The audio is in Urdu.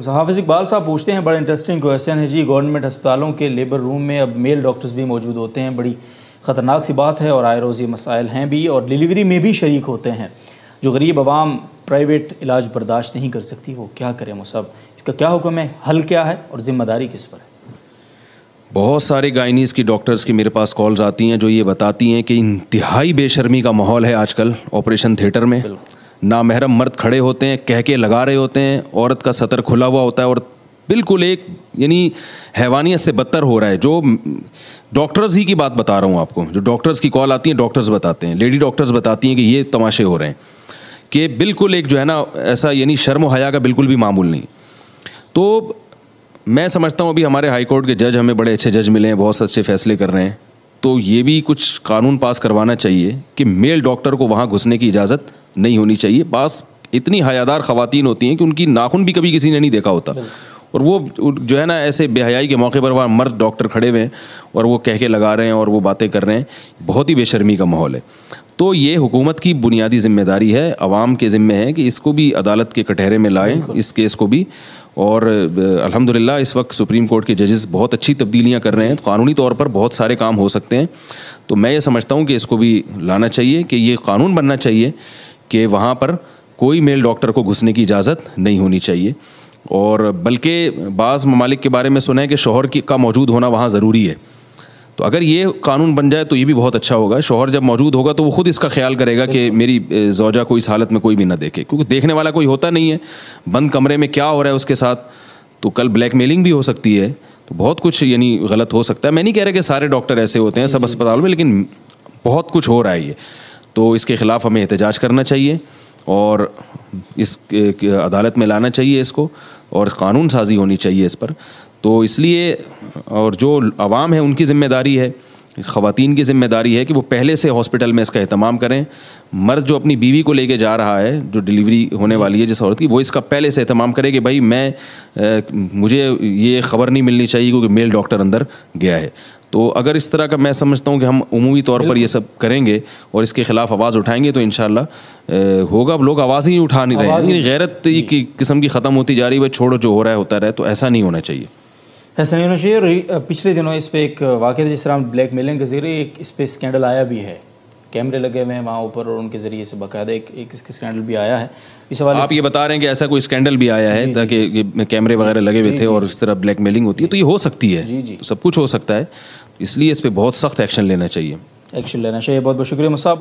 حافظ اقبال صاحب پوچھتے ہیں، بڑا انٹرسٹنگ کویسچن ہے جی، گورنمنٹ ہسپتالوں کے لیبر روم میں اب میل ڈاکٹرز بھی موجود ہوتے ہیں، بڑی خطرناک سی بات ہے اور آئے روز یہ مسائل ہیں بھی اور ڈیلیوری میں بھی شریک ہوتے ہیں۔ جو غریب عوام پرائیویٹ علاج برداشت نہیں کر سکتی وہ کیا کریں مصعب؟ اس کا کیا حکم ہے، حل کیا ہے اور ذمہ داری کس پر ہے؟ بہت سارے گائنیز کی ڈاکٹرز کی میرے پاس کالز آتی ہیں جو یہ بتاتی ہیں کہ انتہائی بے شرمی کا ماحول ہے آج کل آپریشن تھیٹر میں۔ نامحرم مرد کھڑے ہوتے ہیں، کہہ کے لگا رہے ہوتے ہیں، عورت کا سطر کھلا ہوا ہوتا ہے اور بالکل ایک یعنی حیوانیت سے بدتر ہو رہا ہے۔ جو ڈاکٹرز ہی کی بات بتا رہا ہوں آپ کو، جو ڈاکٹرز کی کال آتی ہیں ڈاکٹرز بتاتے ہیں، لیڈی ڈاکٹرز بتاتی ہیں کہ یہ تماشے ہو رہے ہیں کہ بالکل ایک جو ہے نا ایسا یعنی شرم و حیا کا بالکل بھی معمول نہیں۔ تو میں سمجھتا ہوں ابھی ہمارے ہائی کورٹ کے جج ہمیں بڑے اچھے جج ملے ہیں، بہت اچھے فیصلے کر رہے ہیں، تو یہ بھی کچھ قانون پاس کروانا چاہیے کہ میل ڈاکٹر کو وہاں گھسنے کی اجازت نہیں ہونی چاہیے۔ بعض اتنی حیادار خواتین ہوتی ہیں کہ ان کی ناخن بھی کبھی کسی نے نہیں دیکھا ہوتا اور وہ جو ہے نا ایسے بے حیائی کے موقع پر وہاں مرد ڈاکٹر کھڑے ہوئے ہیں اور وہ کہہ کے لگا رہے ہیں اور وہ باتیں کر رہے ہیں، بہت ہی بے شرمی کا ماحول ہے۔ تو یہ حکومت کی بنیادی ذمہ داری ہے، عوام کے ذمہ ہے کہ اس کو بھی عدالت کے کٹہرے میں لائیں، اس کیس کو بھی۔ اور الحمدللہ اس وقت سپریم کورٹ کے ججز بہت اچھی تبدیلیاں کر رہے ہیں، قانونی طور پر بہت سارے کام ہو سکتے ہیں۔ تو میں یہ سمجھتا ہوں کہ اس کو بھی لانا چاہیے کہ یہ قانون بننا چاہیے کہ وہاں پر کوئی میل ڈاکٹر کو گھسنے کی اجازت نہیں ہونی چاہیے۔ اور بلکہ بعض ممالک کے بارے میں سنا ہے کہ شوہر کا موجود ہونا وہاں ضروری ہے، تو اگر یہ قانون بن جائے تو یہ بھی بہت اچھا ہوگا۔ شوہر جب موجود ہوگا تو وہ خود اس کا خیال کرے گا کہ میری زوجہ کو اس حالت میں کوئی بھی نہ دیکھے، کیونکہ دیکھنے والا کوئی ہوتا نہیں ہے، بند کمرے میں کیا ہو رہا ہے اس کے ساتھ، تو کل بلیک میلنگ بھی ہو سکتی ہے، تو بہت کچھ یعنی غلط ہو سکتا ہے۔ میں نہیں کہہ رہا کہ سارے ڈاکٹر ایسے ہوتے ہیں سب اسپتالوں میں، لیکن بہت کچھ ہو رہا ہے یہ، تو اس کے خلاف ہمیں احتجاج کرنا چاہیے اور اس عدالت میں لانا چاہیے اس کو، اور قانون سازی ہونی چاہیے اس پر۔ تو اس لیے اور جو عوام ہے ان کی ذمہ داری ہے، خواتین کی ذمہ داری ہے کہ وہ پہلے سے ہاسپٹل میں اس کا اہتمام کریں۔ مرد جو اپنی بیوی کو لے کے جا رہا ہے، جو ڈیلیوری ہونے والی ہے جس عورت کی، وہ اس کا پہلے سے اہتمام کرے کہ بھائی مجھے یہ خبر نہیں ملنی چاہیے کیونکہ میل ڈاکٹر اندر گیا ہے۔ تو اگر اس طرح کا میں سمجھتا ہوں کہ ہم عمومی طور پر یہ سب کریں گے اور اس کے خلاف آواز اٹھائیں گے تو انشاءاللہ ہوگا۔ اب لوگ آواز ہی نہیں اٹھا نہیں رہے، غیرت کی قسم کی ختم ہوتی جا رہی ہے، چھوڑو جو ہو رہا ہے ہوتا رہے، تو ایسا نہیں ہونا چاہیے۔ ایسا نہیں ہونا چاہیے۔ پچھلے دنوں اس پہ ایک واقعہ جس طرح بلیک میلنگ کے ذریعے اس پہ اسکینڈل آیا بھی ہے، کیمرے لگے ہوئے ہیں وہاں اوپر اور ان کے ذریعے سے باقاعدہ ایک اسکینڈل بھی آیا ہے۔ اس حوالے آپ یہ بتا رہے ہیں کہ ایسا کوئی اسکینڈل بھی آیا ہے تاکہ کیمرے وغیرہ لگے ہوئے تھے اور اس طرح بلیک میلنگ ہوتی ہے، تو یہ ہو سکتی ہے، سب کچھ ہو سکتا ہے، اس لیے اس پہ بہت سخت ایکشن لینا چاہیے۔ بہت بہت شکریہ مصعب۔